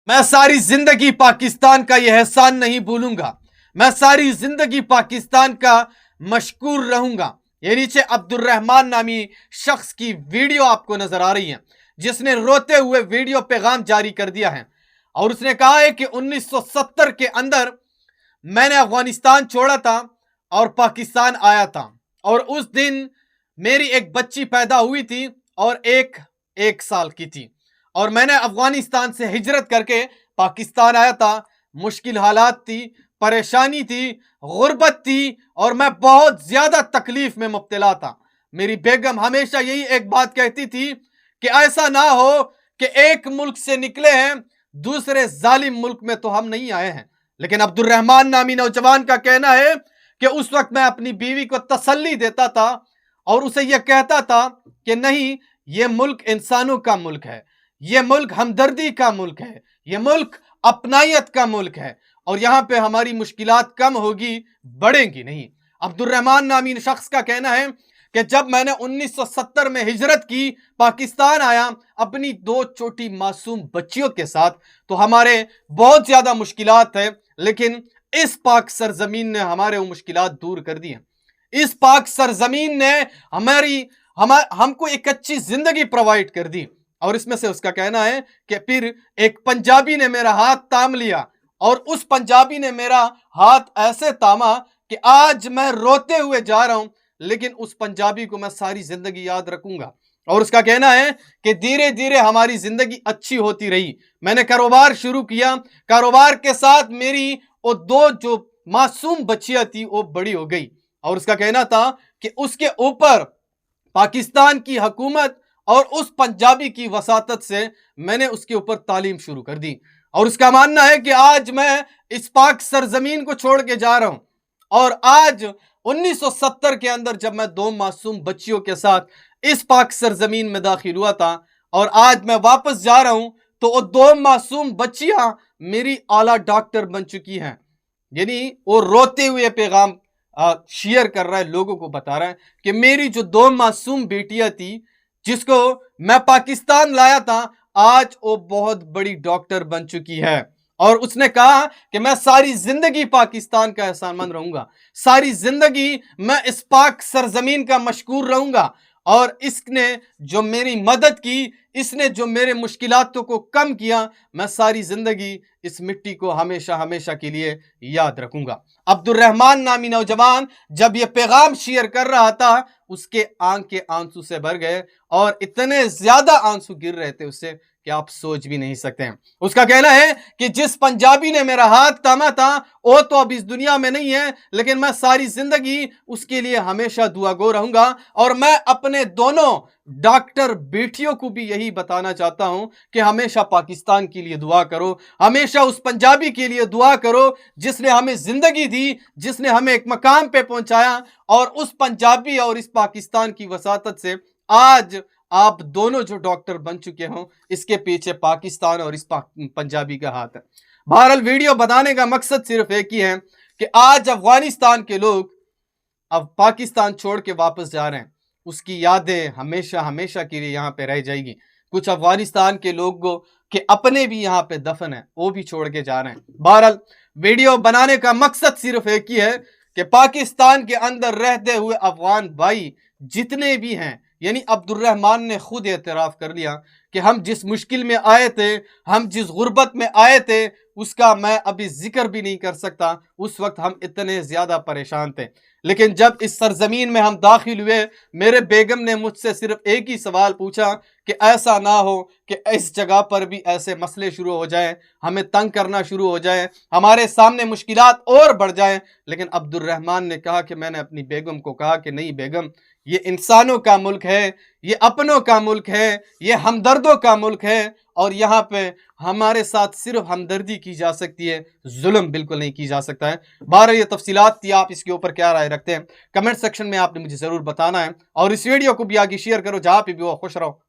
मैं सारी जिंदगी पाकिस्तान का यह एहसान नहीं भूलूंगा। मैं सारी जिंदगी पाकिस्तान का मशकूर रहूंगा। ये नीचे अब्दुर्रहमान नामी शख्स की वीडियो आपको नजर आ रही है, जिसने रोते हुए वीडियो पैगाम जारी कर दिया है और उसने कहा है कि 1970 के अंदर मैंने अफगानिस्तान छोड़ा था और पाकिस्तान आया था, और उस दिन मेरी एक बच्ची पैदा हुई थी और एक साल की थी, और मैंने अफगानिस्तान से हिजरत करके पाकिस्तान आया था। मुश्किल हालात थी, परेशानी थी, गुर्बत थी, और मैं बहुत ज्यादा तकलीफ में मुब्तला था। मेरी बेगम हमेशा यही एक बात कहती थी कि ऐसा ना हो कि एक मुल्क से निकले हैं, दूसरे जालिम मुल्क में तो हम नहीं आए हैं। लेकिन अब्दुर्रहमान नामी नौजवान का कहना है कि उस वक्त मैं अपनी बीवी को तसल्ली देता था और उसे यह कहता था कि नहीं, यह मुल्क इंसानों का मुल्क है, यह मुल्क हमदर्दी का मुल्क है, यह मुल्क अपनायत का मुल्क है, और यहां पे हमारी मुश्किलात कम होगी, बढ़ेंगी नहीं। अब्दुर्रहमान नामी शख्स का कहना है कि जब मैंने 1970 में हिजरत की, पाकिस्तान आया अपनी 2 छोटी मासूम बच्चियों के साथ, तो हमारे बहुत ज्यादा मुश्किलात है, लेकिन इस पाक सरजमीन ने हमारे वो मुश्किलात दूर कर दी हैं। इस पाक सरजमीन ने हमको एक अच्छी जिंदगी प्रोवाइड कर दी। और इसमें से उसका कहना है कि फिर एक पंजाबी ने मेरा हाथ थाम लिया, और उस पंजाबी ने मेरा हाथ ऐसे थामा कि आज मैं रोते हुए जा रहा हूं, लेकिन उस पंजाबी को मैं सारी जिंदगी याद रखूंगा। और उसका कहना है कि धीरे धीरे हमारी जिंदगी अच्छी होती रही। मैंने कारोबार शुरू किया, कारोबार के साथ मेरी वो 2 जो मासूम बच्चियां थी वो बड़ी हो गई। और उसका कहना था कि उसके ऊपर पाकिस्तान की हुकूमत और उस पंजाबी की वसातत से मैंने उसके ऊपर तालीम शुरू कर दी। और उसका मानना है कि आज मैं इस पाक सरजमीन को छोड़ के जा रहा हूं, और आज 1970 के अंदर जब मैं 2 मासूम बच्चियों के साथ इस पाक सरजमीन में दाखिल हुआ था, और आज मैं वापस जा रहा हूं, तो वो 2 मासूम बच्चियां मेरी आला डॉक्टर बन चुकी हैं। यानी वो रोते हुए पैगाम शेयर कर रहा है, लोगों को बता रहा है कि मेरी जो 2 मासूम बेटियां थी, जिसको मैं पाकिस्तान लाया था, आज वो बहुत बड़ी डॉक्टर बन चुकी है। और उसने कहा कि मैं सारी जिंदगी पाकिस्तान का एहसानमंद रहूंगा, सारी जिंदगी मैं इस पाक सरजमीन का मशकूर रहूंगा, और इसने जो मेरी मदद की, इसने जो मेरे मुश्किलातों को कम किया, मैं सारी जिंदगी इस मिट्टी को हमेशा हमेशा के लिए याद रखूंगा। अब्दुर्रहमान नामी नौजवान जब यह पैगाम शेयर कर रहा था, उसके आंख के आंसू से भर गए, और इतने ज्यादा आंसू गिर रहे थे उससे कि आप सोच भी नहीं सकते हैं। उसका कहना है कि जिस पंजाबी ने मेरा हाथ थामा था, वो तो अब इस दुनिया में नहीं है, लेकिन मैं सारी जिंदगी उसके लिए हमेशा दुआगो रहूंगा। और मैं अपने दोनों डॉक्टर बेटियों को भी यही बताना चाहता हूं कि हमेशा पाकिस्तान के लिए दुआ करो, हमेशा उस पंजाबी के लिए दुआ करो जिसने हमें जिंदगी दी, जिसने हमें एक मकाम पे पहुंचाया, और उस पंजाबी और इस पाकिस्तान की वसातत से आज आप दोनों जो डॉक्टर बन चुके हो, इसके पीछे पाकिस्तान और इस पंजाबी का हाथ है। बहरहाल वीडियो बनाने का मकसद सिर्फ एक ही है कि आज अफगानिस्तान के लोग अब पाकिस्तान छोड़ के वापस जा रहे हैं, उसकी यादें हमेशा हमेशा के लिए यहाँ पे रह जाएगी। कुछ अफगानिस्तान के लोगों के अपने भी यहाँ पे दफन है, वो भी छोड़ के जा रहे हैं। बहरहाल वीडियो बनाने का मकसद सिर्फ एक ही है कि पाकिस्तान के अंदर रहते हुए अफगान भाई जितने भी हैं, यानी अब्दुर्रहमान ने खुद एतराफ़ कर लिया कि हम जिस मुश्किल में आए थे, हम जिस गुर्बत में आए थे, उसका मैं अभी जिक्र भी नहीं कर सकता। उस वक्त हम इतने ज़्यादा परेशान थे, लेकिन जब इस सरजमीन में हम दाखिल हुए, मेरे बेगम ने मुझसे सिर्फ एक ही सवाल पूछा कि ऐसा ना हो कि इस जगह पर भी ऐसे मसले शुरू हो जाएं, हमें तंग करना शुरू हो जाए, हमारे सामने मुश्किलात और बढ़ जाएं। लेकिन अब्दुर्रहमान ने कहा कि मैंने अपनी बेगम को कहा कि नहीं बेगम, ये इंसानों का मुल्क है, ये अपनों का मुल्क है, ये हमदर्दों का मुल्क है, और यहाँ पे हमारे साथ सिर्फ हमदर्दी की जा सकती है, जुल्म बिल्कुल नहीं की जा सकता है। बहरहाल ये तफसीलात थी, आप इसके ऊपर क्या राय रखते हैं कमेंट सेक्शन में आपने मुझे ज़रूर बताना है, और इस वीडियो को भी आगे शेयर करो, जहाँ पे भी हो। खुश रहो।